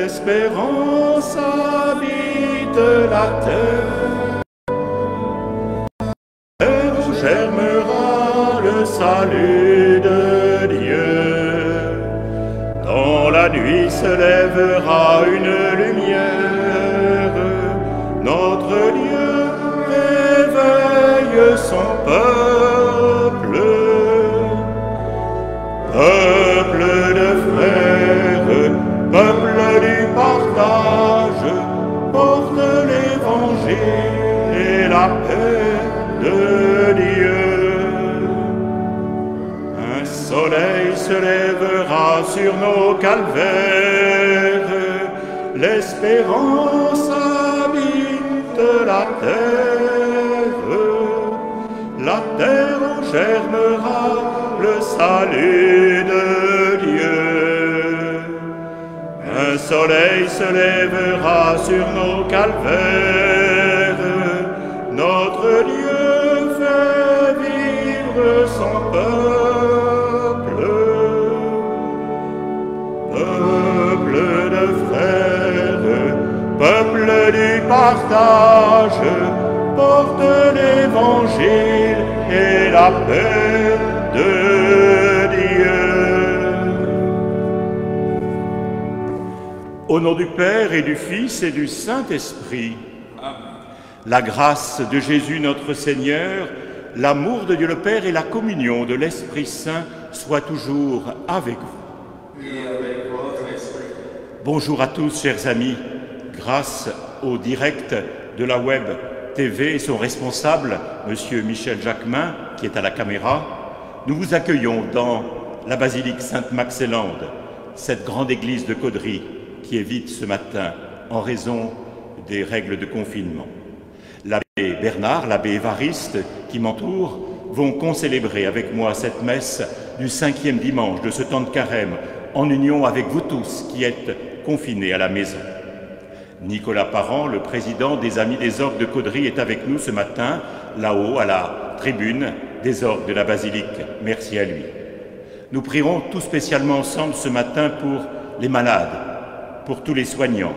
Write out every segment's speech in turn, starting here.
l'espérance habite la terre, où germera le salut de Dieu. Dans la nuit se lèvera une lumière, notre Dieu réveille son peuple, peuple de frères, peuple du partage, porte l'évangile et la paix de Dieu. Un soleil se lèvera sur nos calvaires, l'espérance habite la terre où germera le salut de Dieu. Un soleil se lèvera sur nos calvaires, notre Dieu fait vivre son peuple, peuple de frères, peuple du partage, porte l'évangile et la paix de Dieu. Au nom du Père et du Fils et du Saint-Esprit, la grâce de Jésus notre Seigneur, l'amour de Dieu le Père et la communion de l'Esprit Saint soient toujours avec vous. Et avec votre esprit. Bonjour à tous, chers amis. Grâce au direct de la Web TV et son responsable, M. Michel Jacquemin, qui est à la caméra, nous vous accueillons dans la basilique Sainte-Maxélande, cette grande église de Caudry qui est vide ce matin en raison des règles de confinement. L'abbé Bernard, l'abbé Évariste qui m'entoure vont concélébrer avec moi cette messe du 5e dimanche de ce temps de carême en union avec vous tous qui êtes confinés à la maison. Nicolas Parent, le président des Amis des Orgues de Caudry, est avec nous ce matin, là-haut, à la tribune des Orgues de la Basilique. Merci à lui. Nous prierons tout spécialement ensemble ce matin pour les malades, pour tous les soignants,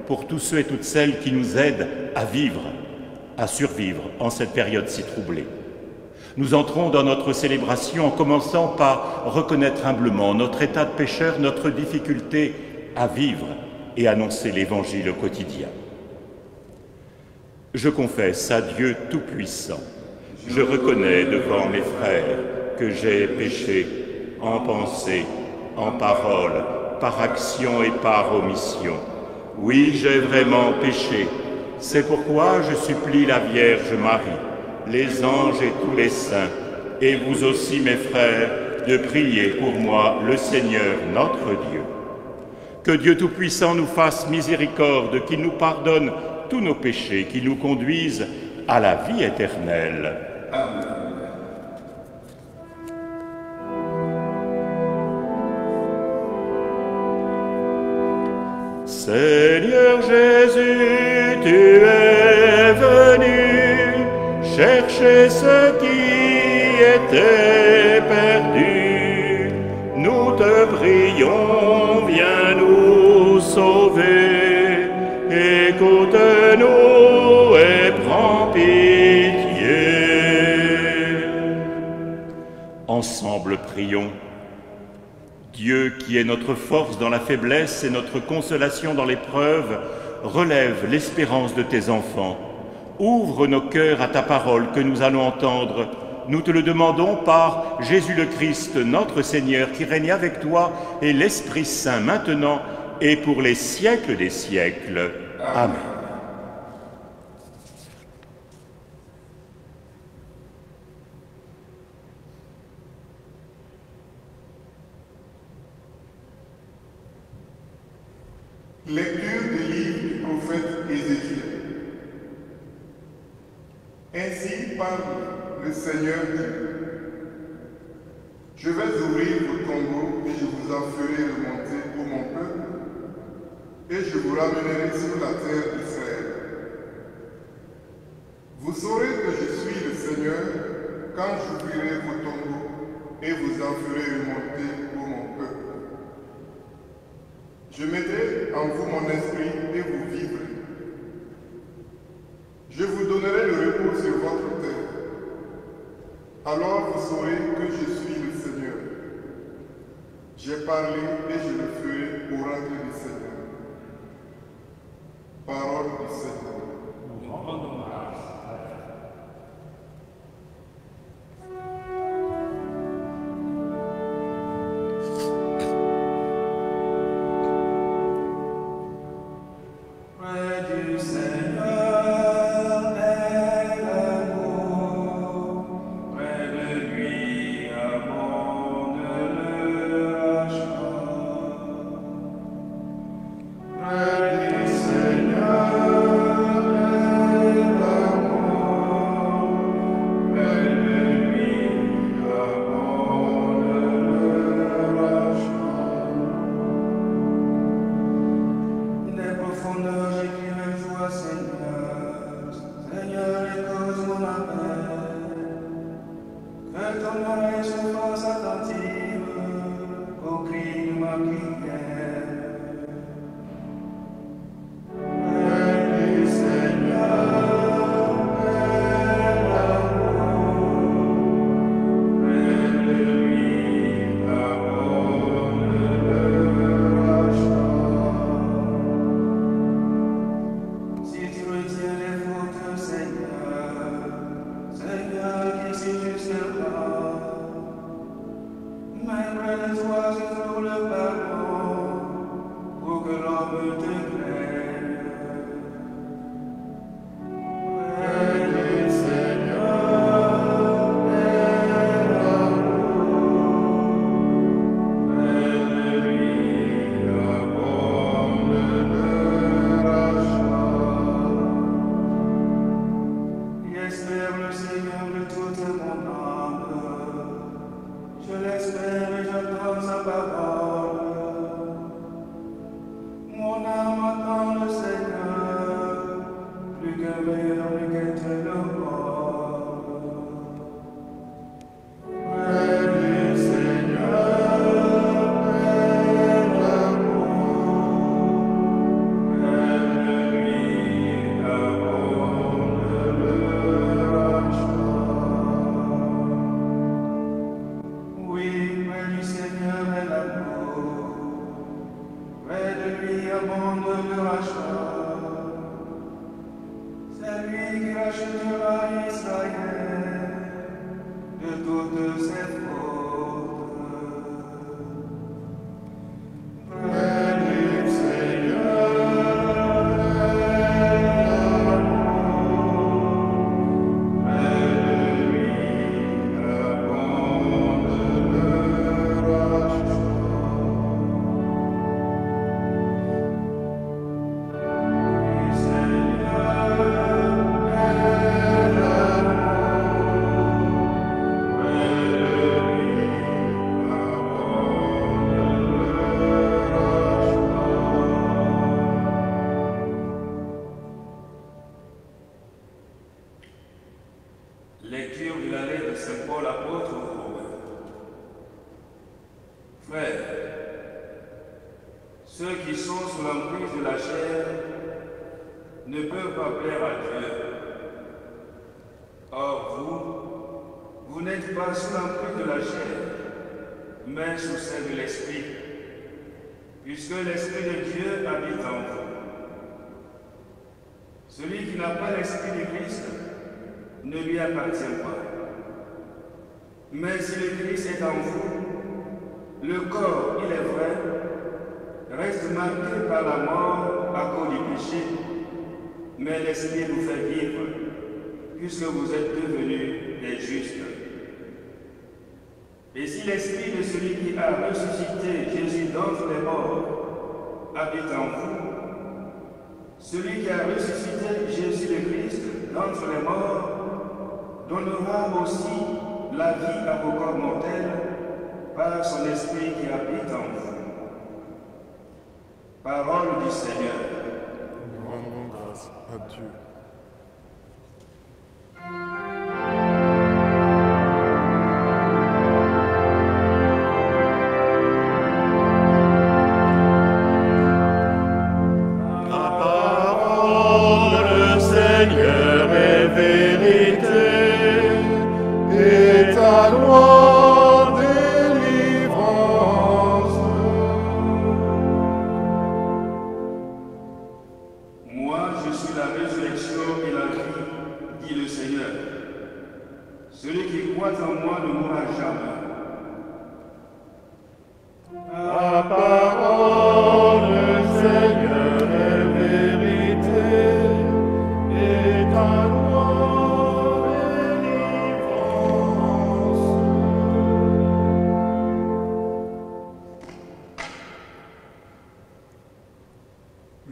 pour tous ceux et toutes celles qui nous aident à vivre, à survivre en cette période si troublée. Nous entrons dans notre célébration en commençant par reconnaître humblement notre état de pécheur, notre difficulté à vivre et annoncer l'Évangile au quotidien. Je confesse à Dieu Tout-Puissant, je reconnais devant mes frères que j'ai péché en pensée, en parole, par action et par omission. Oui, j'ai vraiment péché. C'est pourquoi je supplie la Vierge Marie, les anges et tous les saints, et vous aussi, mes frères, de prier pour moi le Seigneur notre Dieu. Que Dieu Tout-Puissant nous fasse miséricorde, qu'il nous pardonne tous nos péchés, qu'il nous conduise à la vie éternelle. Amen. Seigneur Jésus, tu es venu chercher ceux qui étaient perdus. Nous te prions, viens nous sauver. Écoute-nous et prends pitié. Ensemble, prions. Dieu, qui est notre force dans la faiblesse et notre consolation dans l'épreuve, relève l'espérance de tes enfants. Ouvre nos cœurs à ta parole que nous allons entendre. Nous te le demandons par Jésus le Christ, notre Seigneur, qui règne avec toi et l'Esprit Saint maintenant et pour les siècles des siècles. Amen. Lecture du livre du prophète Ézéchiel. Ainsi parle le Seigneur Dieu. Je vais ouvrir vos tombeaux et je vous en ferai remonter pour mon peuple, et je vous ramènerai sur la terre d'Israël. Vous saurez que je suis le Seigneur quand j'ouvrirai vos tombeaux et vous en ferai remonter pour mon peuple. Je mettrai en vous mon esprit et vous vivrez. Je vous donnerai le repos sur votre terre. Alors vous saurez que je suis le Seigneur. J'ai parlé et je le ferai au oracle du Seigneur. Parole du Seigneur. Nous rendons grâce. Lecture de la lettre de Saint Paul apôtre aux Romains. Frères, ceux qui sont sous l'emprise de la chair ne peuvent pas plaire à Dieu. Or vous n'êtes pas sous l'emprise de la chair, mais sous celle de l'Esprit, puisque l'Esprit de Dieu habite en vous. Celui qui n'a pas l'Esprit de Christ ne lui appartient pas. Mais si le Christ est en vous, le corps, il est vrai, reste marqué par la mort à cause du péché, mais l'Esprit vous fait vivre, puisque vous êtes devenus des justes. Et si l'Esprit de celui qui a ressuscité Jésus d'entre les morts habite en vous, celui qui a ressuscité Jésus le Christ d'entre les morts donnera aussi la vie à vos corps mortels par son Esprit qui habite en vous. Parole du Seigneur. Nous rendons grâce à Dieu. Ô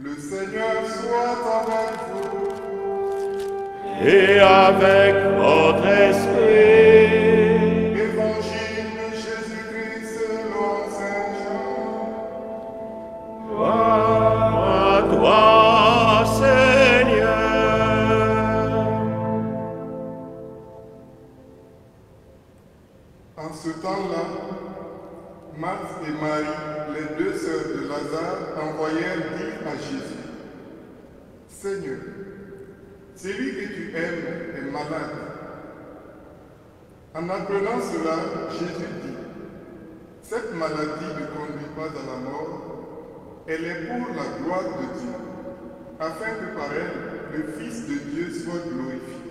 Le Seigneur soit avec vous. Et avec votre esprit. Évangile de Jésus-Christ selon Saint Jean. Gloire à toi, Seigneur. En ce temps-là, Marthe et Marie, les deux sœurs de Lazare, envoyèrent dire à Jésus, « Seigneur, celui que tu aimes est malade. » En apprenant cela, Jésus dit, « Cette maladie ne conduit pas à la mort, elle est pour la gloire de Dieu, afin que par elle, le Fils de Dieu soit glorifié. »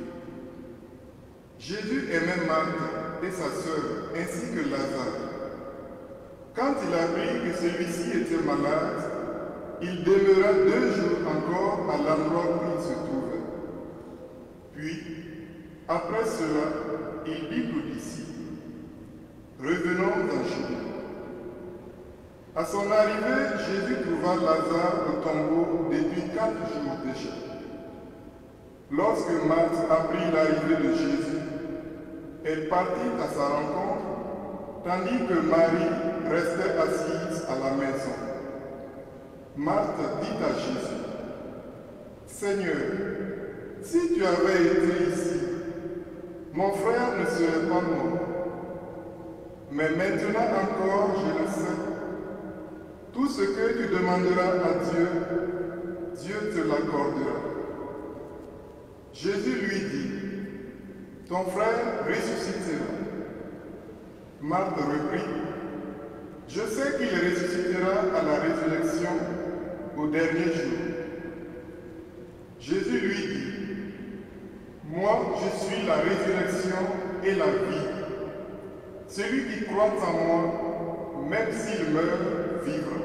Jésus aimait Marthe et sa sœur, ainsi que Lazare. Quand il apprit que celui-ci était malade, il demeura 2 jours encore à l'endroit où il se trouvait. Puis, après cela, il dit aux disciples, « Revenons en Judée. » À son arrivée, Jésus trouva Lazare au tombeau depuis 4 jours déjà. Lorsque Marthe apprit l'arrivée de Jésus, elle partit à sa rencontre, tandis que Marie restait assise à la maison. Marthe dit à Jésus, « Seigneur, si tu avais été ici, mon frère ne serait pas mort. Mais maintenant encore, je le sais. Tout ce que tu demanderas à Dieu, Dieu te l'accordera. » Jésus lui dit, « Ton frère ressuscitera. » Marthe reprit, « Je sais qu'il ressuscitera à la résurrection au dernier jour. » Jésus lui dit, « Moi, je suis la résurrection et la vie. Celui qui croit en moi, même s'il meurt, vivra.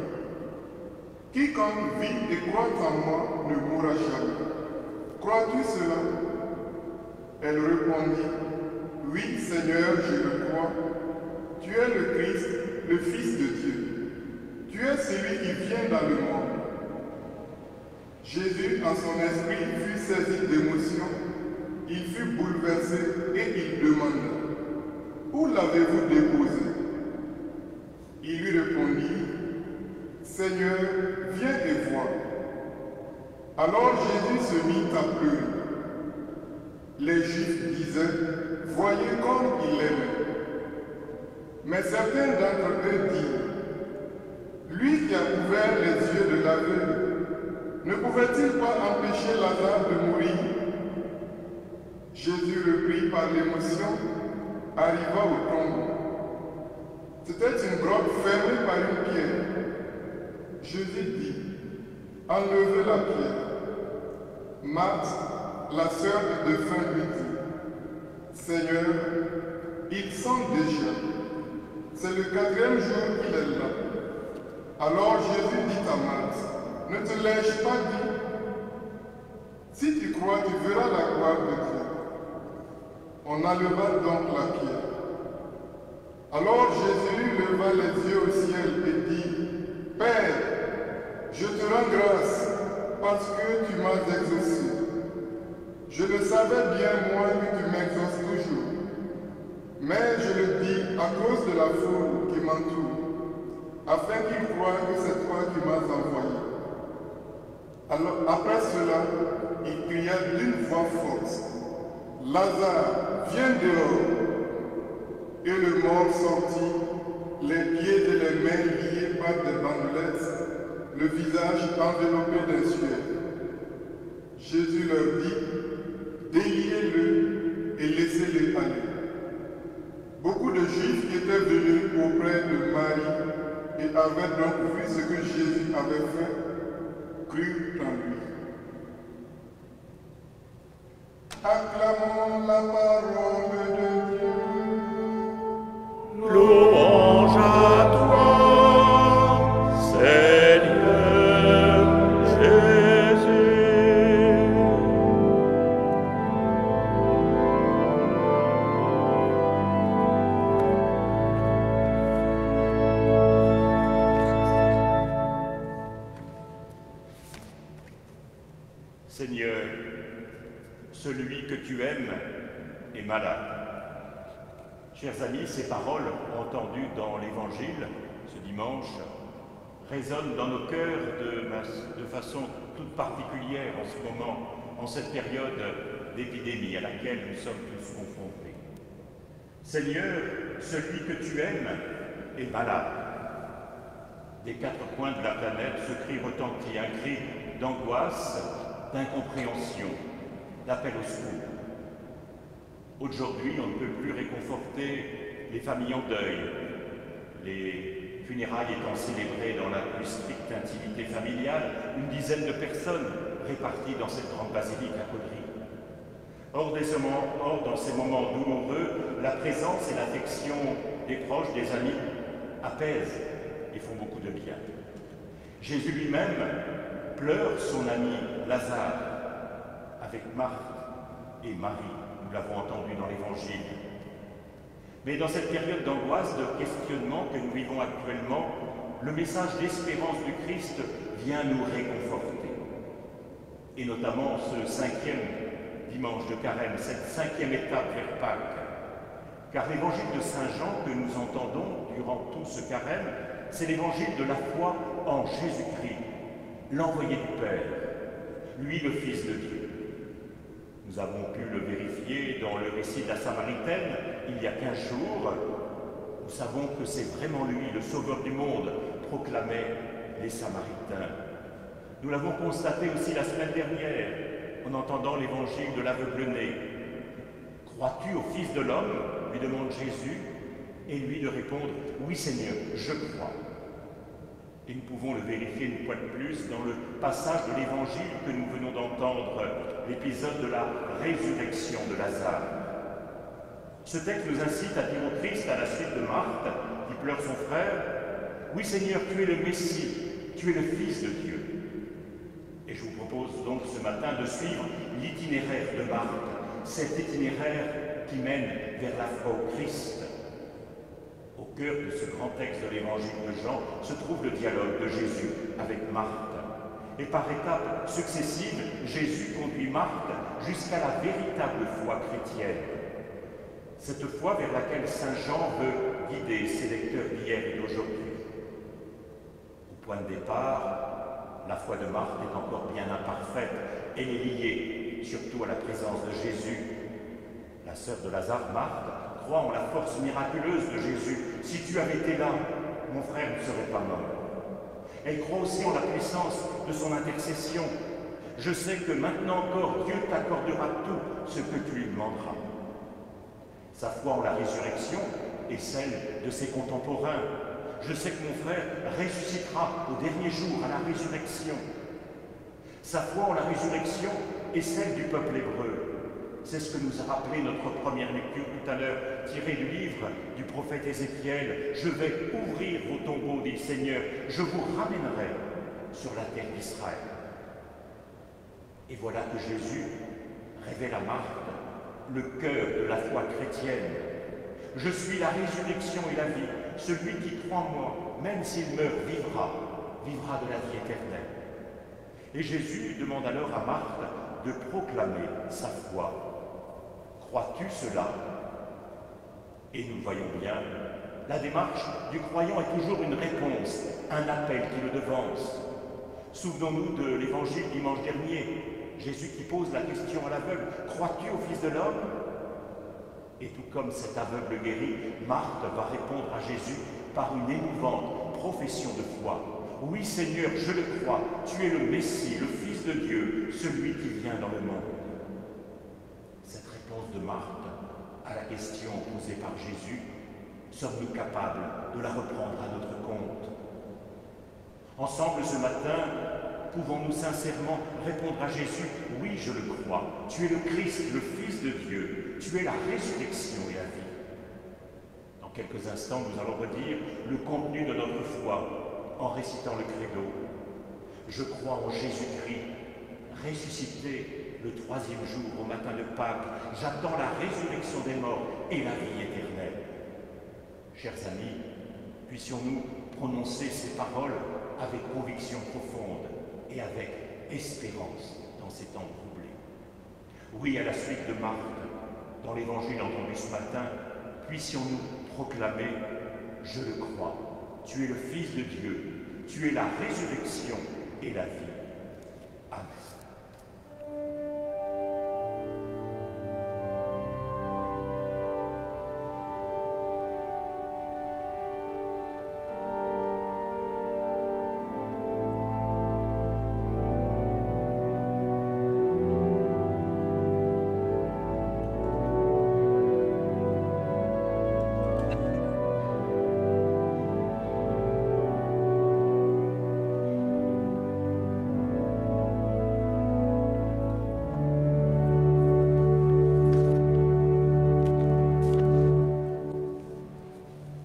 Quiconque vit et croit en moi ne mourra jamais. Crois-tu cela ?» Elle répondit, « Oui, Seigneur, je le crois. Tu es le Christ, le Fils de Dieu. Tu es celui qui vient dans le monde. » Jésus, en son esprit, fut saisi d'émotion. Il fut bouleversé et il demanda, « Où l'avez-vous déposé ?» Il lui répondit, « Seigneur, viens et vois. » Alors Jésus se mit à pleurer. Les Juifs disaient, « Voyez comme il aimait. » Mais certains d'entre eux dirent, « Lui qui a ouvert les yeux de l'aveugle, ne pouvait-il pas empêcher Lazare de mourir ?» Jésus, repris par l'émotion, arriva au tombeau. C'était une grotte fermée par une pierre. Jésus dit, « Enlevez la pierre. » Marthe, la sœur du défunt, lui dit, « Seigneur, il sent déjà. C'est le 4e jour qu'il est là. » Alors Jésus dit à Marthe, « Ne te l'ai-je pas dit? Si tu crois, tu verras la gloire de Dieu. » On enleva donc la pierre. Alors Jésus leva les yeux au ciel et dit, « Père, je te rends grâce parce que tu m'as exaucé. Je le savais bien, moi, que tu m'exauces toujours. Mais je le dis à cause de la foule qui m'entoure, afin qu'ils croient que c'est toi qui m'as envoyé. » Alors, après cela, il cria d'une voix forte, « Lazare, viens dehors !» Et le mort sortit, les pieds et les mains liés par des bandelettes, le visage enveloppé d'un suaire. Jésus leur dit, « Déliez-le et laissez-le aller. » Beaucoup de Juifs qui étaient venus auprès de Marie et avaient donc vu ce que Jésus avait fait, crurent en lui. Acclamons la parole de Dieu. Louange à toi, Seigneur Jésus. Seigneur, celui que tu aimes est malade. Chers amis, ces paroles entendues dans l'Évangile ce dimanche résonnent dans nos cœurs de façon toute particulière en ce moment, en cette période d'épidémie à laquelle nous sommes tous confrontés. Seigneur, celui que tu aimes est malade. Des quatre coins de la planète, ce cri retentit, un cri d'angoisse, d'incompréhension, d'appel au secours. Aujourd'hui, on ne peut plus réconforter les familles en deuil, les funérailles étant célébrées dans la plus stricte intimité familiale, une dizaine de personnes réparties dans cette grande basilique à Caudry. Or, dans ces moments douloureux, la présence et l'affection des proches, des amis, apaisent et font beaucoup de bien. Jésus lui-même pleure son ami Lazare avec Marthe et Marie, nous l'avons entendu dans l'Évangile. Mais dans cette période d'angoisse, de questionnement que nous vivons actuellement, le message d'espérance du Christ vient nous réconforter. Et notamment ce 5e dimanche de Carême, cette 5e étape vers Pâques. Car l'évangile de Saint Jean que nous entendons durant tout ce Carême, c'est l'évangile de la foi en Jésus-Christ, l'envoyé du Père, lui le Fils de Dieu. Nous avons pu le vérifier dans le récit de la Samaritaine il y a 15 jours. Nous savons que c'est vraiment lui, le Sauveur du monde, proclamaient les Samaritains. Nous l'avons constaté aussi la semaine dernière en entendant l'évangile de l'aveugle-né. Crois-tu au Fils de l'homme ? Lui demande Jésus, et lui de répondre « Oui Seigneur, je crois ». Et nous pouvons le vérifier une fois de plus dans le passage de l'évangile que nous venons d'entendre, l'épisode de la résurrection de Lazare. Ce texte nous incite à dire au Christ, à la suite de Marthe, qui pleure son frère, « Oui Seigneur, tu es le Messie, tu es le Fils de Dieu ». Et je vous propose donc ce matin de suivre l'itinéraire de Marthe, cet itinéraire qui mène vers la foi au Christ. Au cœur de ce grand texte de l'évangile de Jean se trouve le dialogue de Jésus avec Marthe. Et par étapes successives, Jésus conduit Marthe jusqu'à la véritable foi chrétienne. Cette foi vers laquelle Saint Jean veut guider ses lecteurs d'hier et d'aujourd'hui. Au point de départ, la foi de Marthe est encore bien imparfaite. Elle est liée surtout à la présence de Jésus. La sœur de Lazare, Marthe, croit en la force miraculeuse de Jésus. Si tu avais été là, mon frère ne serait pas mort. Elle croit aussi en la puissance de son intercession. Je sais que maintenant encore, Dieu t'accordera tout ce que tu lui demanderas. Sa foi en la résurrection est celle de ses contemporains. Je sais que mon frère ressuscitera au dernier jour à la résurrection. Sa foi en la résurrection est celle du peuple hébreu. C'est ce que nous a rappelé notre première lecture tout à l'heure, tirée du livre du prophète Ézéchiel. « Je vais ouvrir vos tombeaux, dit le Seigneur, je vous ramènerai sur la terre d'Israël. » Et voilà que Jésus révèle à Marthe le cœur de la foi chrétienne. « Je suis la résurrection et la vie. Celui qui croit en moi, même s'il meurt, vivra de la vie éternelle. » Et Jésus demande alors à Marthe de proclamer sa foi. Crois-tu cela? Et nous voyons bien, la démarche du croyant est toujours une réponse, un appel qui le devance. Souvenons-nous de l'évangile dimanche dernier, Jésus qui pose la question à l'aveugle, « Crois-tu au Fils de l'homme » Et tout comme cet aveugle guéri, Marthe va répondre à Jésus par une émouvante profession de foi. « Oui Seigneur, je le crois, tu es le Messie, le Fils de Dieu, celui qui vient dans le monde. » Cette réponse de Marthe à la question posée par Jésus, sommes-nous capables de la reprendre à notre compte? Ensemble ce matin, pouvons-nous sincèrement répondre à Jésus, « Oui, je le crois, tu es le Christ, le Fils de Dieu, tu es la résurrection et la vie. » Dans quelques instants, nous allons redire le contenu de notre foi en récitant le credo. Je crois en Jésus-Christ, ressuscité le 3e jour au matin de Pâques. J'attends la résurrection des morts et la vie éternelle. Chers amis, puissions-nous prononcer ces paroles avec conviction profonde et avec espérance dans ces temps troublés. Oui, à la suite de Marthe, dans l'évangile entendu ce matin, puissions-nous proclamer « Je le crois, tu es le Fils de Dieu, tu es la résurrection et la vie. » Amen.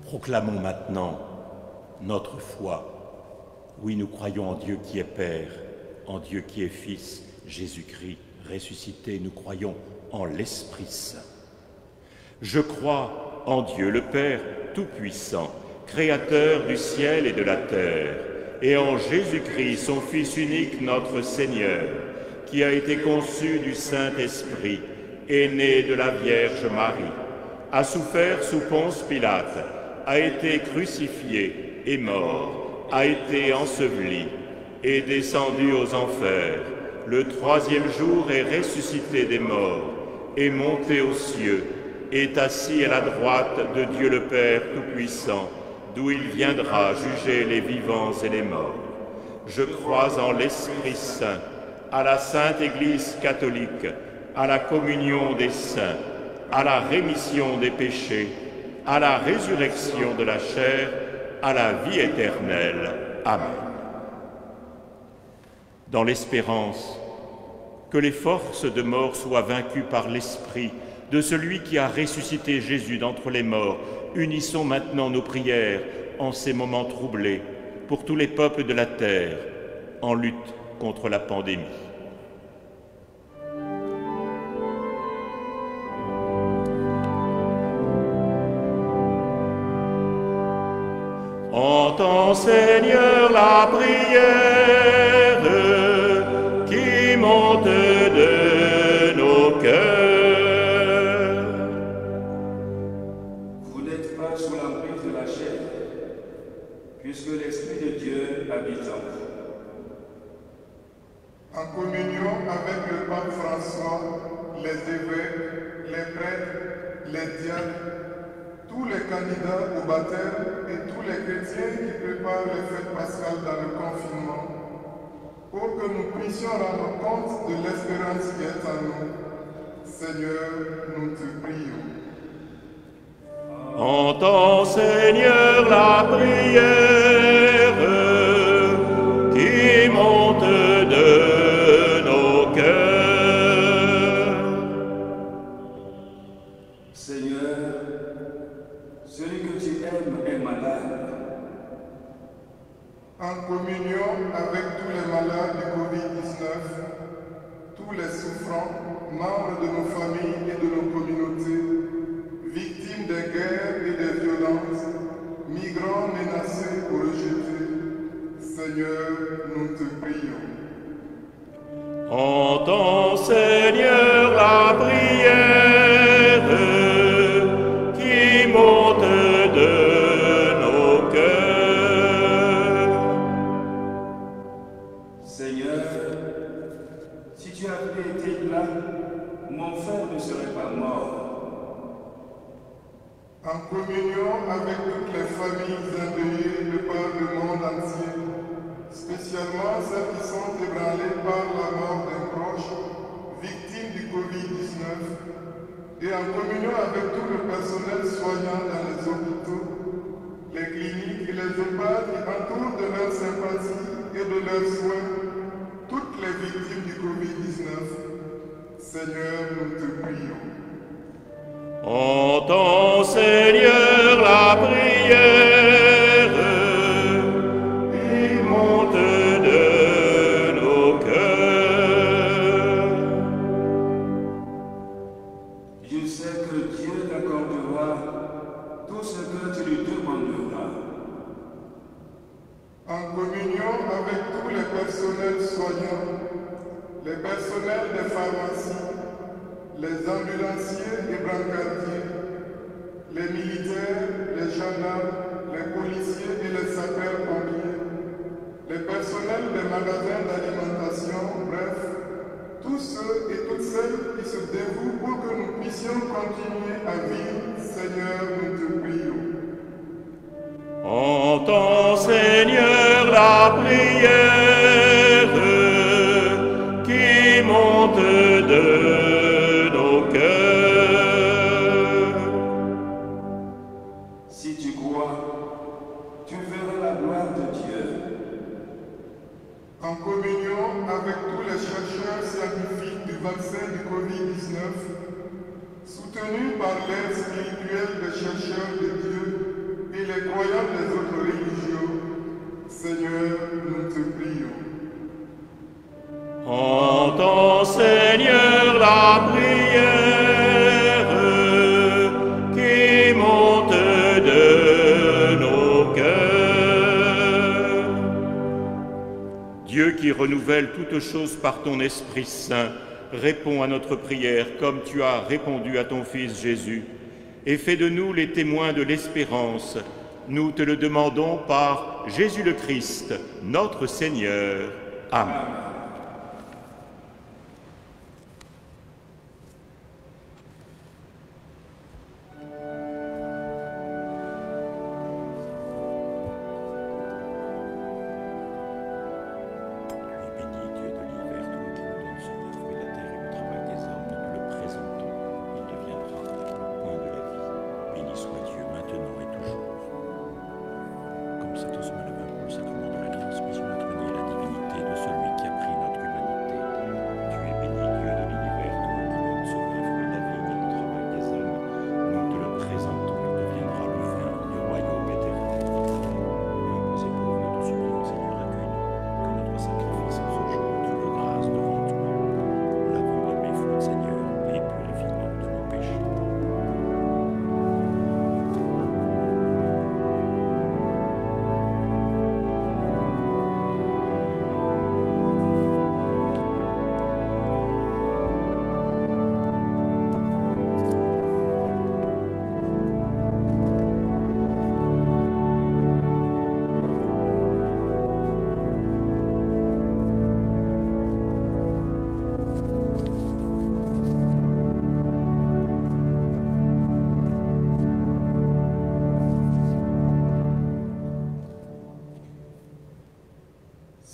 Proclamons maintenant notre foi. Oui, nous croyons en Dieu qui est Père, en Dieu qui est Fils, Jésus-Christ ressuscité. Nous croyons en l'Esprit Saint. Je crois en Dieu le Père Tout-Puissant, Créateur du ciel et de la terre, et en Jésus-Christ, son Fils unique, notre Seigneur, qui a été conçu du Saint-Esprit, est né de la Vierge Marie, a souffert sous Ponce Pilate, a été crucifié et mort, a été enseveli, est descendu aux enfers, le troisième jour est ressuscité des morts, est monté aux cieux, est assis à la droite de Dieu le Père Tout-Puissant, d'où il viendra juger les vivants et les morts. Je crois en l'Esprit Saint, à la Sainte Église catholique, à la communion des saints, à la rémission des péchés, à la résurrection de la chair, à la vie éternelle. Amen. Dans l'espérance que les forces de mort soient vaincues par l'Esprit de celui qui a ressuscité Jésus d'entre les morts, unissons maintenant nos prières en ces moments troublés pour tous les peuples de la terre en lutte contre la pandémie. Entends, Seigneur, la prière qui monte de nos cœurs. Vous n'êtes pas sous l'emprise de la chair, puisque l'Esprit de Dieu habite en vous. En communion avec le pape François, les évêques, les prêtres, les diacres, tous les candidats au baptême et tous les chrétiens qui préparent les fêtes pascales dans le confinement, pour que nous puissions rendre compte de l'espérance qui est en nous. Seigneur, nous te prions. Entends, Seigneur, la prière qui monte de nos cœurs. Seigneur, celui que tu aimes est malade. En communion avec tous les malades du Covid-19, tous les souffrants, membres de nos familles et de nos communautés, victimes des guerres et des violences, migrants menacés ou rejetés, Seigneur, nous te prions. Entends, Seigneur, la prière qui monte de nos cœurs. Seigneur, si tu avais été là, mon frère ne serait pas mort. En communion avec toutes les familles endeuillées de par le monde entier, spécialement celles qui sont ébranlées par la mort d'un proche, victime du Covid-19, et en communion avec tout le personnel soignant dans les hôpitaux, les cliniques et les EHPAD qui entourent de leur sympathie et de leurs soins toutes les victimes du Covid-19, Seigneur, nous te prions. Entends, Seigneur, la prière qui monte de nos cœurs. Je sais que Dieu t'accordera tout ce que tu lui demanderas. En communion avec tous les personnels soignants, les personnels des pharmacies, les ambulanciers et brancardiers, les militaires, les gendarmes, les policiers et les sapeurs-pompiers, les personnels des magasins d'alimentation, bref, tous ceux et toutes celles qui se dévouent pour que nous puissions continuer à vivre, Seigneur, nous te prions. Entends, Seigneur, la prière qui monte de nos cœurs. Si tu crois, tu verras la gloire de Dieu. En communion avec tous les chercheurs scientifiques du vaccin du Covid-19, soutenus par l'aide spirituelle des chercheurs de Dieu et les croyants des autres religions, Seigneur, nous te prions. Entends, Seigneur, la prière qui monte de nos cœurs. Dieu qui renouvelle toutes choses par ton Esprit Saint, réponds à notre prière comme tu as répondu à ton Fils Jésus, et fais de nous les témoins de l'espérance. Nous te le demandons par Jésus le Christ, notre Seigneur. Amen.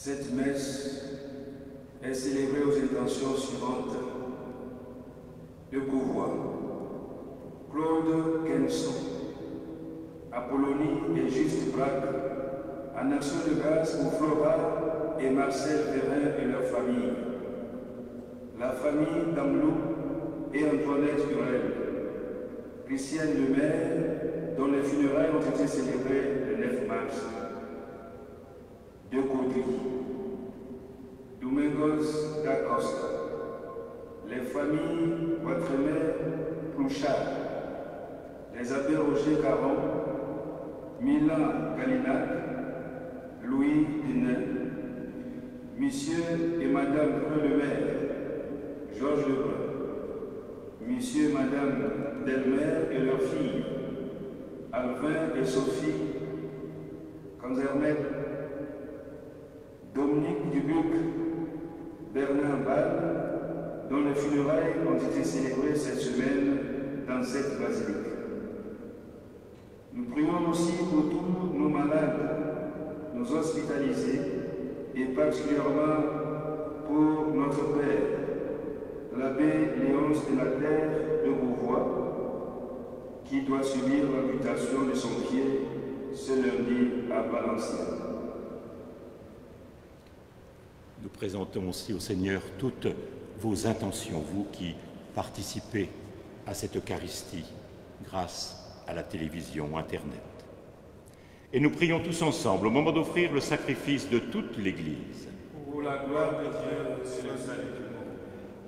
Cette messe est célébrée aux intentions suivantes. De Beauvoir, Claude Kenson, Apollonie et Juste Braque, en action de grâce pour Flora et Marcel Perrin et leur famille, la famille d'Amlou et Antoinette Hurel, Christiane Lemaire, dont les funérailles ont été célébrées le 9 mars, de Caudry, Domingos da Costa, les familles Quatremer Plouchard, les abbés Roger Caron, Milan Galinac, Louis Dinet, Monsieur et Madame Creux-le-Maire, Georges Lebrun, Monsieur et Madame Delmer et leurs filles, Alvin et Sophie Canzermet, Dominique Dubuc, Bernard Ball, dont les funérailles ont été célébrées cette semaine dans cette basilique. Nous prions aussi pour tous nos malades, nos hospitalisés, et particulièrement pour notre Père, l'abbé Léonce de la Terre de Beauvoir, qui doit subir l'amputation de son pied ce lundi à Valenciennes. Nous présentons aussi au Seigneur toutes vos intentions, vous qui participez à cette Eucharistie grâce à la télévision, Internet. Et nous prions tous ensemble au moment d'offrir le sacrifice de toute l'Église. Pour la gloire de Dieu et le salut du monde.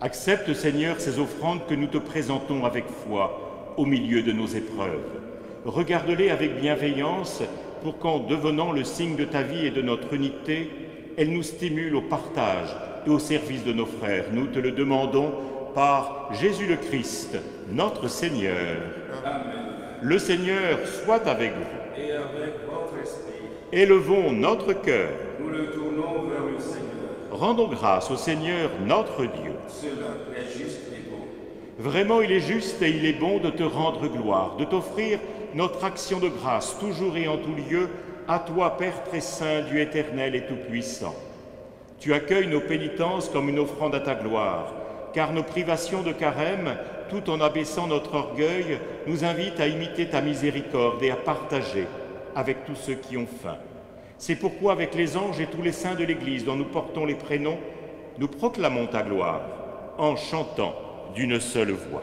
Accepte, Seigneur, ces offrandes que nous te présentons avec foi au milieu de nos épreuves. Regarde-les avec bienveillance pour qu'en devenant le signe de ta vie et de notre unité, Elle nous stimule au partage et au service de nos frères. Nous te le demandons par Jésus le Christ, notre Seigneur. Amen. Le Seigneur soit avec vous. Et avec votre esprit, Élevons notre cœur. nous le tournons vers le Seigneur. Rendons grâce au Seigneur notre Dieu. Cela est juste et bon. Vraiment, il est juste et il est bon de te rendre gloire, de t'offrir notre action de grâce, toujours et en tout lieu, à toi, Père très saint, Dieu éternel et tout-puissant. Tu accueilles nos pénitences comme une offrande à ta gloire, car nos privations de carême, tout en abaissant notre orgueil, nous invitent à imiter ta miséricorde et à partager avec tous ceux qui ont faim. C'est pourquoi, avec les anges et tous les saints de l'Église dont nous portons les prénoms, nous proclamons ta gloire en chantant d'une seule voix.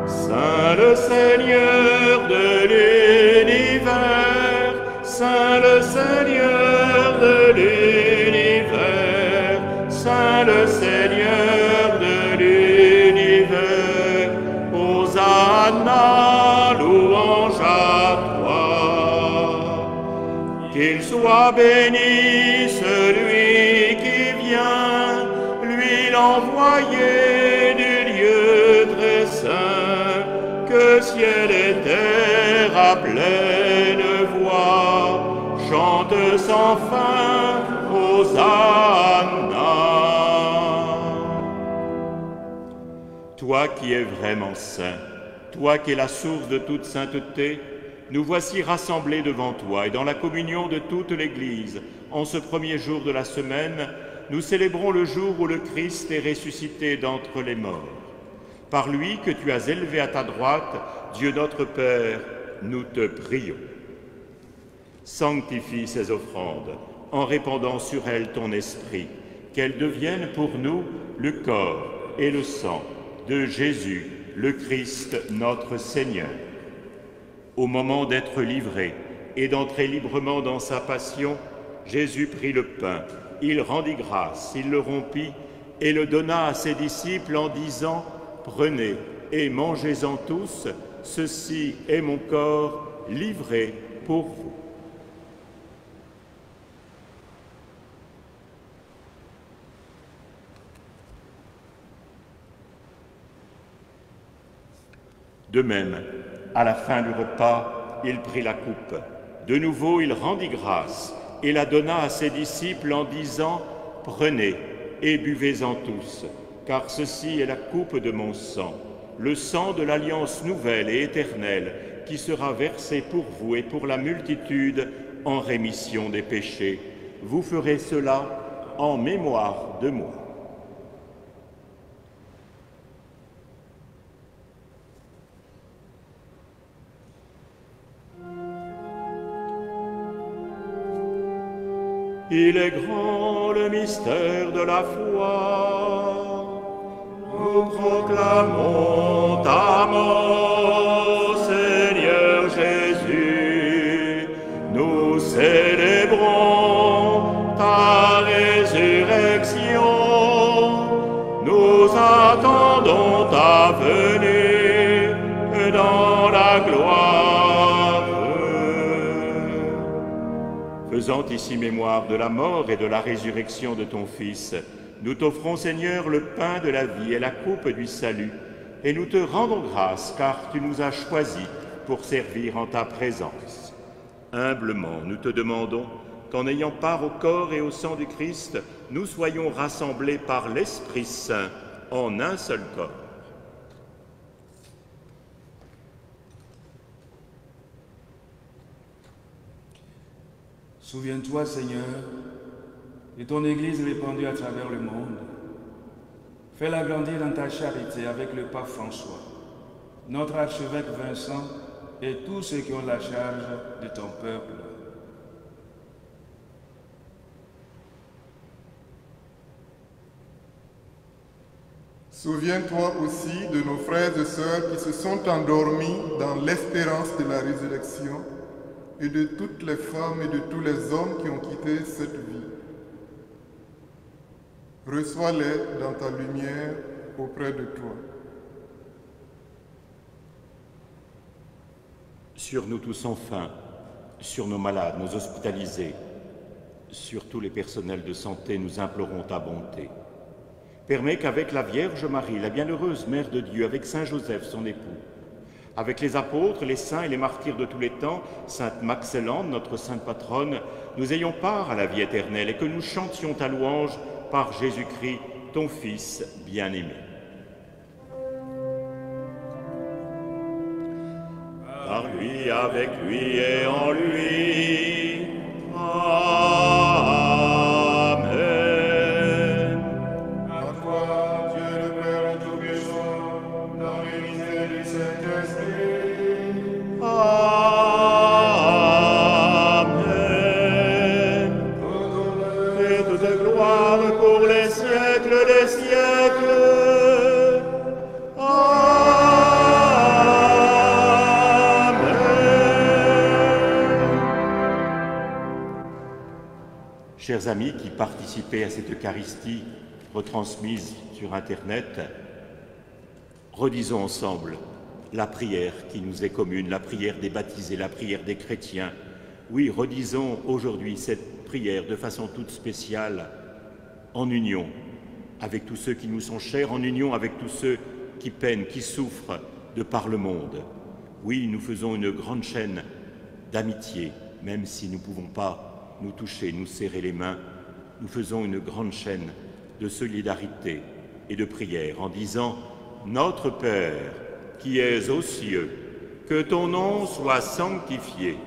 Saint le Seigneur de l'univers, Saint le Seigneur de l'univers, Saint le Seigneur de l'univers, Hosanna, louange à toi. Qu'il soit béni celui qui vient, lui l'envoyé du lieu très saint, que ciel et terre à pleine voix chantent sans fin, Hosanna. Toi qui es vraiment saint, toi qui es la source de toute sainteté, nous voici rassemblés devant toi et dans la communion de toute l'Église, en ce premier jour de la semaine, nous célébrons le jour où le Christ est ressuscité d'entre les morts. Par lui que tu as élevé à ta droite, Dieu notre Père, nous te prions. Sanctifie ces offrandes en répandant sur elles ton esprit, qu'elles deviennent pour nous le corps et le sang de Jésus, le Christ, notre Seigneur. Au moment d'être livré et d'entrer librement dans sa passion, Jésus prit le pain, il rendit grâce, il le rompit et le donna à ses disciples en disant « Prenez et mangez-en tous, ceci est mon corps livré pour vous. » De même, à la fin du repas, il prit la coupe. De nouveau, il rendit grâce et la donna à ses disciples en disant « Prenez et buvez-en tous, car ceci est la coupe de mon sang, le sang de l'alliance nouvelle et éternelle qui sera versé pour vous et pour la multitude en rémission des péchés. Vous ferez cela en mémoire de moi. » Il est grand le mystère de la foi. Nous proclamons ta mort, Seigneur Jésus. Nous célébrons ta résurrection. Nous attendons ta venue dans la gloire. Faisant ici mémoire de la mort et de la résurrection de ton Fils, nous t'offrons, Seigneur, le pain de la vie et la coupe du salut, et nous te rendons grâce, car tu nous as choisis pour servir en ta présence. Humblement, nous te demandons qu'en ayant part au corps et au sang du Christ, nous soyons rassemblés par l'Esprit Saint en un seul corps. Souviens-toi, Seigneur, de ton Église répandue à travers le monde. Fais-la grandir dans ta charité avec le pape François, notre archevêque Vincent et tous ceux qui ont la charge de ton peuple. Souviens-toi aussi de nos frères et sœurs qui se sont endormis dans l'espérance de la résurrection et de toutes les femmes et de tous les hommes qui ont quitté cette vie. Reçois-les dans ta lumière auprès de toi. Sur nous tous enfin, sur nos malades, nos hospitalisés, sur tous les personnels de santé, nous implorons ta bonté. Permets qu'avec la Vierge Marie, la bienheureuse Mère de Dieu, avec Saint Joseph, son époux, avec les apôtres, les saints et les martyrs de tous les temps, Sainte Maxélande, notre sainte patronne, nous ayons part à la vie éternelle et que nous chantions ta louange par Jésus-Christ, ton Fils bien-aimé. Par lui, avec lui et en lui. Amen. À toi, Dieu le Père Tout-Puissant, dans l'unité du Saint-Esprit. Amen. Et toute gloire pour les siècles des siècles. Chers amis qui participez à cette Eucharistie retransmise sur Internet, redisons ensemble la prière qui nous est commune, la prière des baptisés, la prière des chrétiens. Oui, redisons aujourd'hui cette prière de façon toute spéciale, en union avec tous ceux qui nous sont chers, en union avec tous ceux qui peinent, qui souffrent de par le monde. Oui, nous faisons une grande chaîne d'amitié, même si nous ne pouvons pas nous toucher, nous serrer les mains, nous faisons une grande chaîne de solidarité et de prière en disant « Notre Père, qui es aux cieux, que ton nom soit sanctifié,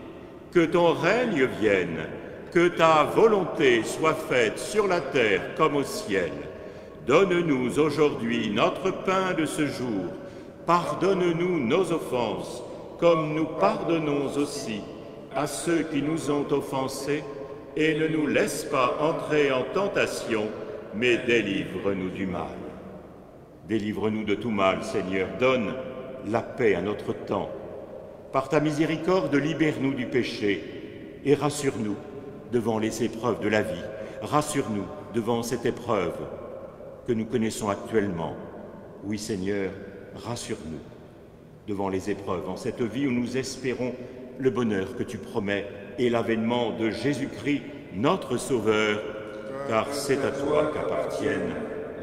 que ton règne vienne, que ta volonté soit faite sur la terre comme au ciel. Donne-nous aujourd'hui notre pain de ce jour. Pardonne-nous nos offenses, comme nous pardonnons aussi à ceux qui nous ont offensés, et ne nous laisse pas entrer en tentation, mais délivre-nous du mal. Délivre-nous de tout mal, Seigneur, donne la paix à notre temps. Par ta miséricorde, libère-nous du péché et rassure-nous devant les épreuves de la vie. Rassure-nous devant cette épreuve que nous connaissons actuellement. Oui, Seigneur, rassure-nous devant les épreuves, en cette vie où nous espérons le bonheur que tu promets et l'avènement de Jésus-Christ, notre Sauveur, car c'est à toi qu'appartiennent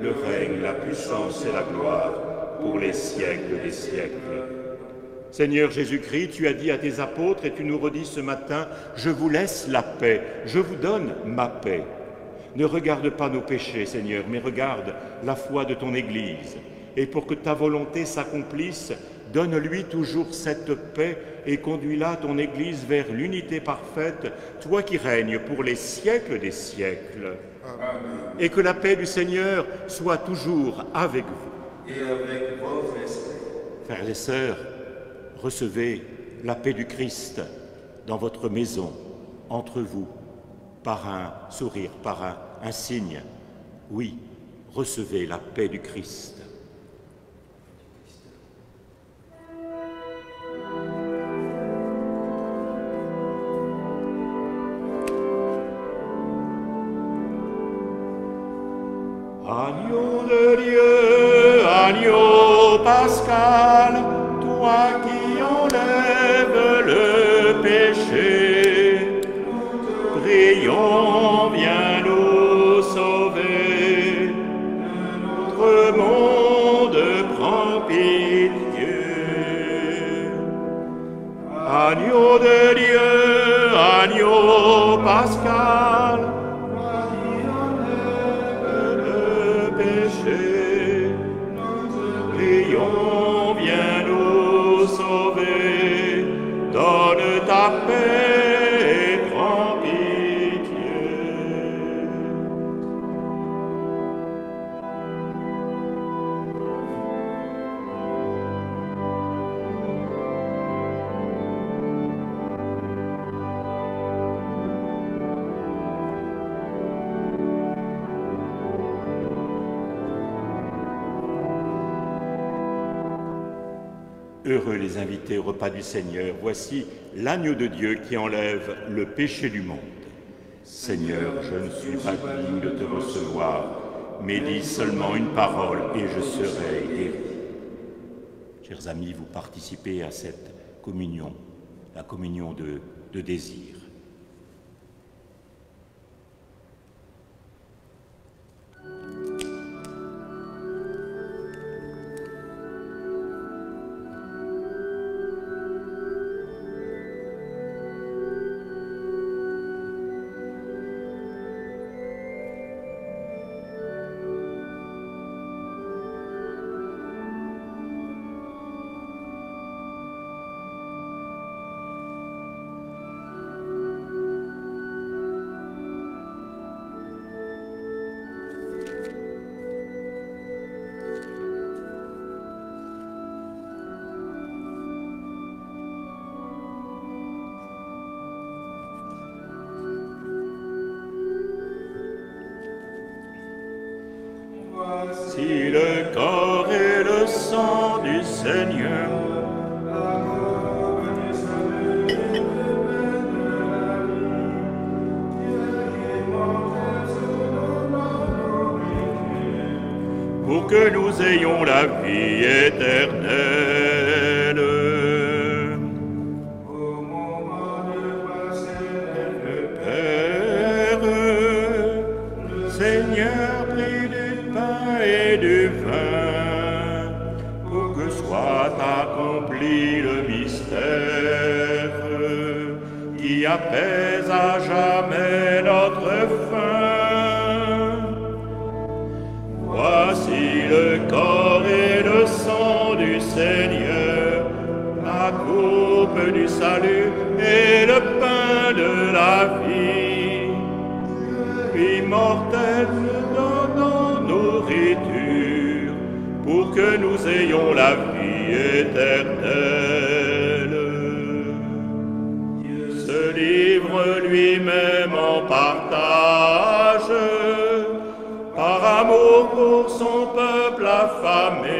le règne, la puissance et la gloire pour les siècles des siècles. Seigneur Jésus-Christ, tu as dit à tes apôtres et tu nous redis ce matin, « Je vous laisse la paix, je vous donne ma paix ». Ne regarde pas nos péchés, Seigneur, mais regarde la foi de ton Église. Et pour que ta volonté s'accomplisse, donne-lui toujours cette paix et conduis-la, ton Église, vers l'unité parfaite, toi qui règnes pour les siècles des siècles. Amen. Et que la paix du Seigneur soit toujours avec vous. Et avec votre esprit. Frères et sœurs, recevez la paix du Christ dans votre maison, entre vous, par un sourire, par un signe. Oui, recevez la paix du Christ. Agneau de Dieu, agneau pascal, toi qui enlèves le péché, prions, viens nous sauver. Notre monde prend pitié. Agneau de Dieu, agneau pascal, prions, viens nous sauver, donne ta paix et prends pitié. Heureux les invités au repas du Seigneur. Voici l'agneau de Dieu qui enlève le péché du monde. Seigneur, je ne suis pas digne de te recevoir, mais dis seulement une parole et je serai guéri. Chers amis, vous participez à cette communion, la communion de désir. Voici le corps et le sang du Seigneur. La coupe du salut et le pain de la vie. Dieu immortel se donne la nourriture, pour que nous ayons la vie éternelle. Au moment de passer le Père, le Seigneur prit du pain et du vin, pour que soit accompli le mystère, qui apaise à jamais notre faim. Voici le corps et le sang du Seigneur, la coupe du salut et le pain de la vie. Dieu immortel nous donne en nourriture, pour que nous ayons la vie éternelle. Dieu se livre lui-même en partage, par amour pour son peuple affamé,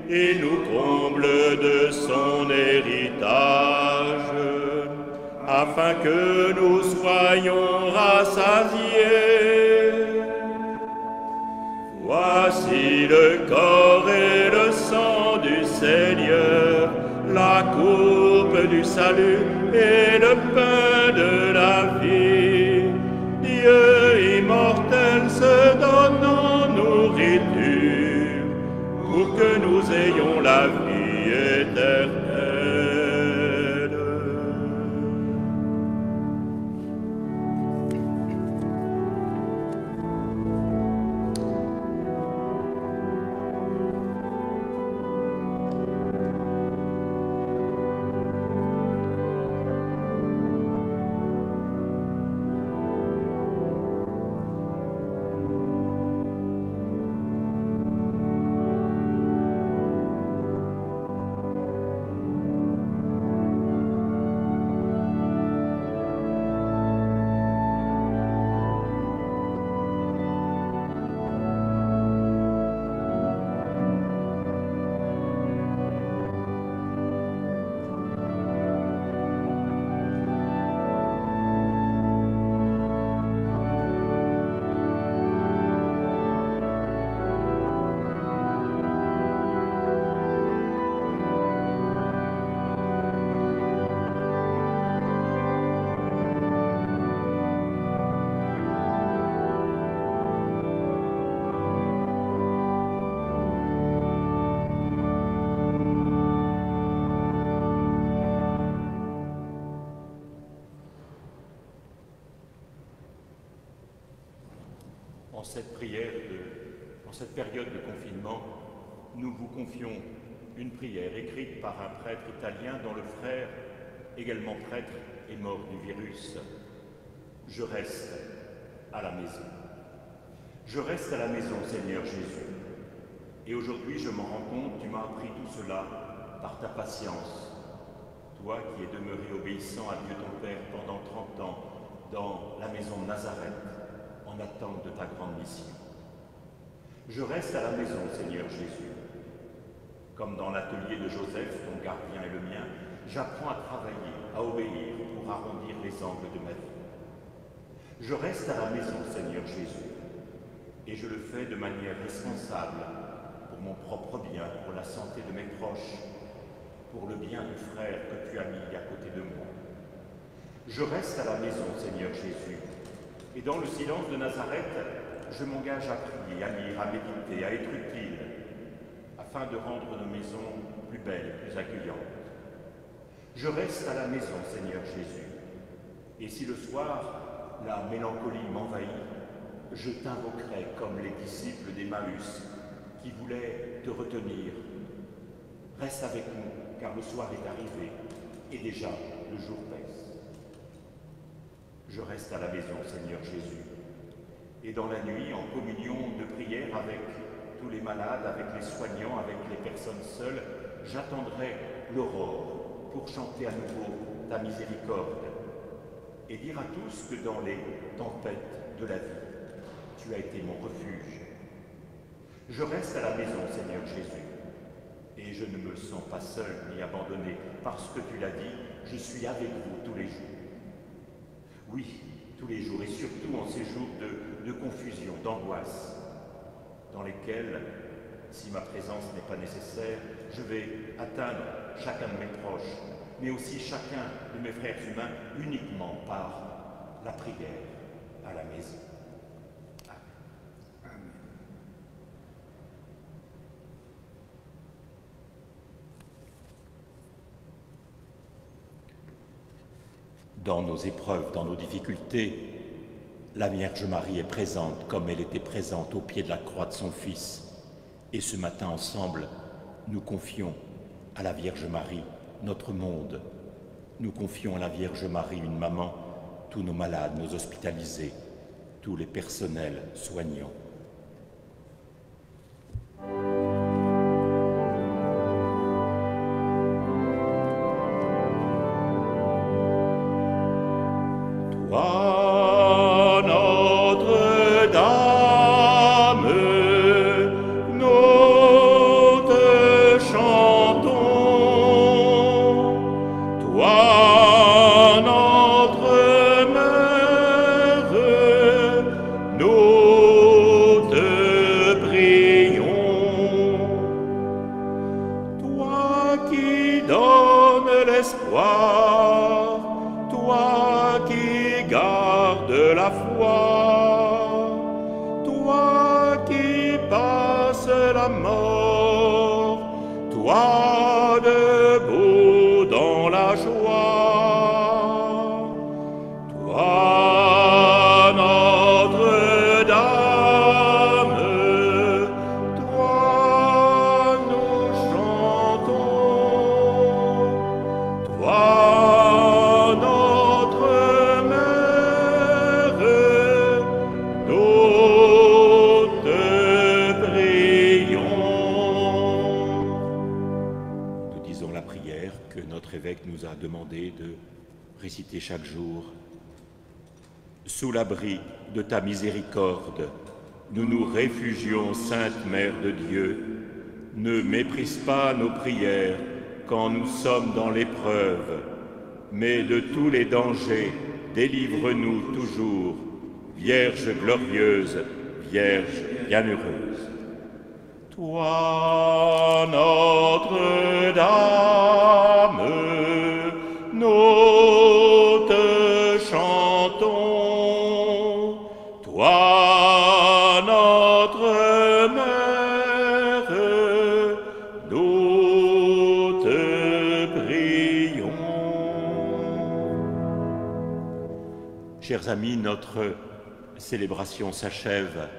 et nous comble de son héritage, afin que nous soyons rassasiés. Voici le corps et le sang du Seigneur, la coupe du salut et le pain de la vie. Dieu immortel se donne en nourriture, pour que nous ayons la vie éternelle. En cette période de confinement, nous vous confions une prière écrite par un prêtre italien dont le frère, également prêtre, est mort du virus. Je reste à la maison. Je reste à la maison, Seigneur Jésus. Et aujourd'hui, je m'en rends compte, tu m'as appris tout cela par ta patience. Toi qui es demeuré obéissant à Dieu ton Père pendant 30 ans dans la maison de Nazareth, en attente de ta grande mission. Je reste à la maison, Seigneur Jésus. Comme dans l'atelier de Joseph, ton gardien et le mien, j'apprends à travailler, à obéir pour arrondir les angles de ma vie. Je reste à la maison, Seigneur Jésus, et je le fais de manière responsable pour mon propre bien, pour la santé de mes proches, pour le bien du frère que tu as mis à côté de moi. Je reste à la maison, Seigneur Jésus, et dans le silence de Nazareth, je m'engage à prier, à lire, à méditer, à être utile, afin de rendre nos maisons plus belles, plus accueillantes. Je reste à la maison, Seigneur Jésus, et si le soir, la mélancolie m'envahit, je t'invoquerai comme les disciples d'Emmaüs qui voulaient te retenir. Reste avec nous, car le soir est arrivé, et déjà le jour baisse. Je reste à la maison, Seigneur Jésus, et dans la nuit, en communion de prière avec tous les malades, avec les soignants, avec les personnes seules, j'attendrai l'aurore pour chanter à nouveau ta miséricorde et dire à tous que dans les tempêtes de la vie, tu as été mon refuge. Je reste à la maison, Seigneur Jésus, et je ne me sens pas seul ni abandonné, parce que tu l'as dit, je suis avec vous tous les jours. Oui, tous les jours, et surtout en ces jours de confusion, d'angoisse, dans lesquels, si ma présence n'est pas nécessaire, je vais atteindre chacun de mes proches, mais aussi chacun de mes frères humains, uniquement par la prière à la maison. Amen. Dans nos épreuves, dans nos difficultés, la Vierge Marie est présente comme elle était présente au pied de la croix de son Fils. Et ce matin, ensemble, nous confions à la Vierge Marie notre monde. Nous confions à la Vierge Marie, une maman, tous nos malades, nos hospitalisés, tous les personnels soignants. Réciter chaque jour. Sous l'abri de ta miséricorde, nous nous réfugions, Sainte Mère de Dieu. Ne méprise pas nos prières quand nous sommes dans l'épreuve, mais de tous les dangers, délivre-nous toujours. Vierge glorieuse, Vierge bienheureuse. Toi, Notre-Dame, nous te chantons, toi notre Mère, nous te prions. Chers amis, notre célébration s'achève.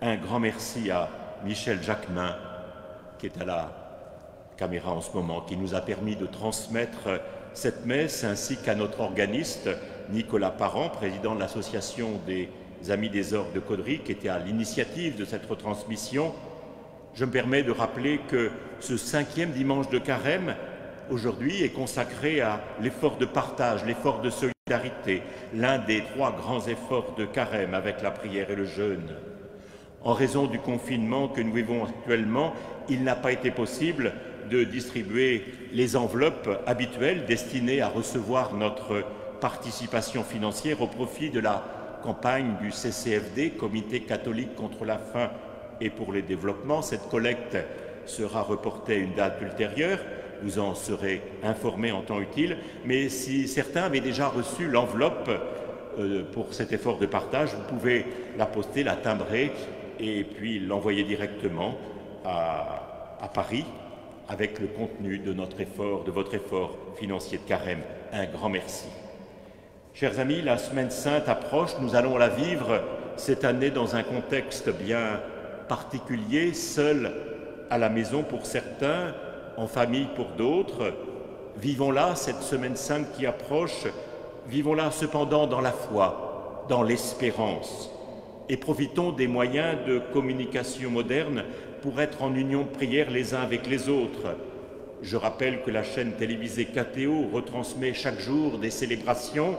Un grand merci à Michel Jacquemin, qui est à la caméra en ce moment, qui nous a permis de transmettre cette messe, ainsi qu'à notre organiste, Nicolas Parent, président de l'association des Amis des Orgues de Caudry, qui était à l'initiative de cette retransmission. Je me permets de rappeler que ce 5e dimanche de Carême, aujourd'hui, est consacré à l'effort de partage, l'effort de solidarité, l'un des 3 grands efforts de Carême avec la prière et le jeûne. En raison du confinement que nous vivons actuellement, il n'a pas été possible de distribuer les enveloppes habituelles destinées à recevoir notre participation financière au profit de la campagne du CCFD, Comité catholique contre la faim et pour le développement. Cette collecte sera reportée à une date ultérieure. Vous en serez informés en temps utile. Mais si certains avaient déjà reçu l'enveloppe pour cet effort de partage, vous pouvez la poster, la timbrer et puis l'envoyer directement à Paris avec le contenu de notre effort, de votre effort financier de Carême. Un grand merci. Chers amis, la Semaine Sainte approche. Nous allons la vivre cette année dans un contexte bien particulier, seul à la maison pour certains, en famille pour d'autres. Vivons-la, cette Semaine Sainte qui approche, vivons-la cependant dans la foi, dans l'espérance, et profitons des moyens de communication modernes pour être en union de prière les uns avec les autres. Je rappelle que la chaîne télévisée KTO retransmet chaque jour des célébrations.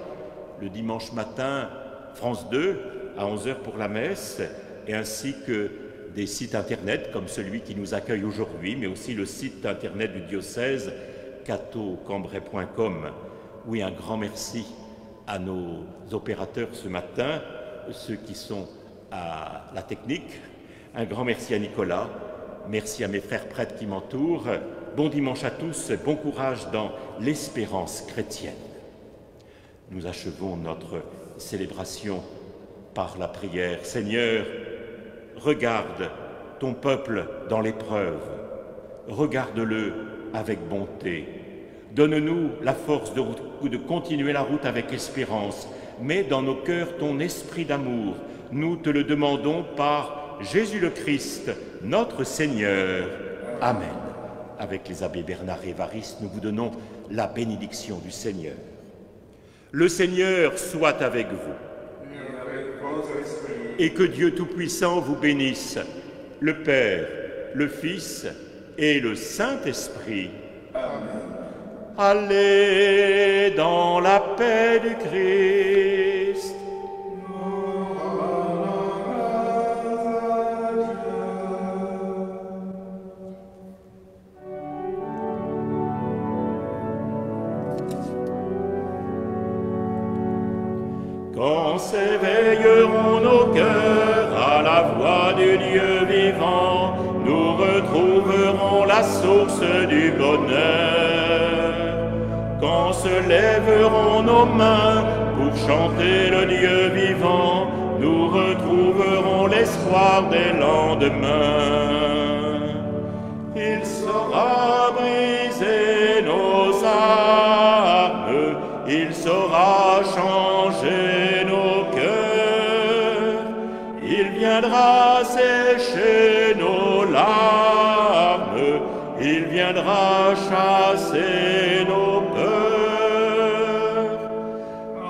Le dimanche matin, France 2, à 11h pour la messe, et ainsi que des sites internet comme celui qui nous accueille aujourd'hui, mais aussi le site internet du diocèse, catocambrai.com. Oui, un grand merci à nos opérateurs ce matin, ceux qui sont à la technique. Un grand merci à Nicolas, merci à mes frères prêtres qui m'entourent. Bon dimanche à tous, bon courage dans l'espérance chrétienne. Nous achevons notre célébration par la prière. Seigneur, regarde ton peuple dans l'épreuve, regarde-le avec bonté. Donne-nous la force de continuer la route avec espérance. Mets dans nos cœurs ton esprit d'amour. Nous te le demandons par Jésus le Christ, notre Seigneur. Amen. Avec les abbés Bernard et Évariste, nous vous donnons la bénédiction du Seigneur. Le Seigneur soit avec vous. Et que Dieu Tout-Puissant vous bénisse, le Père, le Fils et le Saint-Esprit. Amen. Allez dans la paix du Christ. Quand s'éveilleront nos cœurs à la voix du Dieu vivant, nous retrouverons la source du bonheur. Quand se lèveront nos mains pour chanter le Dieu vivant, nous retrouverons l'espoir des lendemains. Il saura briser nos armes, il saura changer nos cœurs, il viendra sécher nos larmes, il viendra chasser nos peurs.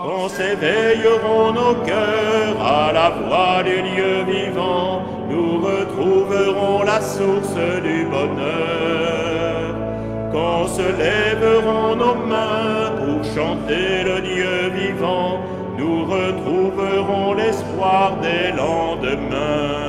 Quand s'éveilleront nos cœurs à la voix du Dieu vivant, nous retrouverons la source du bonheur. Quand se lèveront nos mains pour chanter le Dieu vivant, nous retrouverons l'espoir des lendemains.